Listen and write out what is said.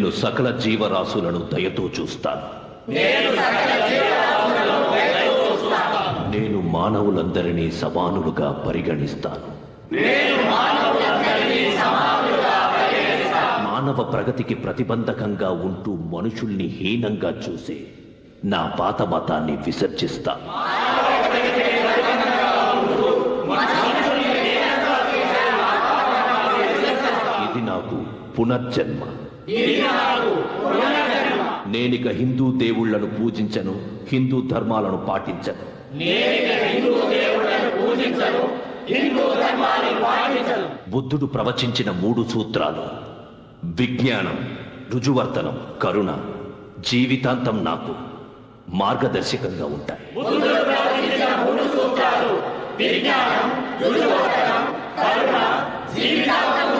నేను సకల జీవరాశులను దయతో చూస్తాను. నేను మానవులందరినీ సమానులుగా పరిగణిస్తాను. మానవ ప్రగతికి ప్రతిబంధకంగా ఉంటూ మనుషుల్ని హీనంగా చూసే నా పాత మతాన్ని విసర్జిస్తాను. ఇది నాకు పునర్జన్మ. నేనిక హిందూ దేవుళ్లను పూజించను, హిందూ ధర్మాలను పాటించను. బుద్ధుడు ప్రవచించిన 3 సూత్రాలు విజ్ఞానం, రుజువర్తనం, కరుణ జీవితాంతం నాకు మార్గదర్శకంగా ఉంటాయి. విజ్ఞానం, రుజువర్తనం, కరుణ జీవితాంతం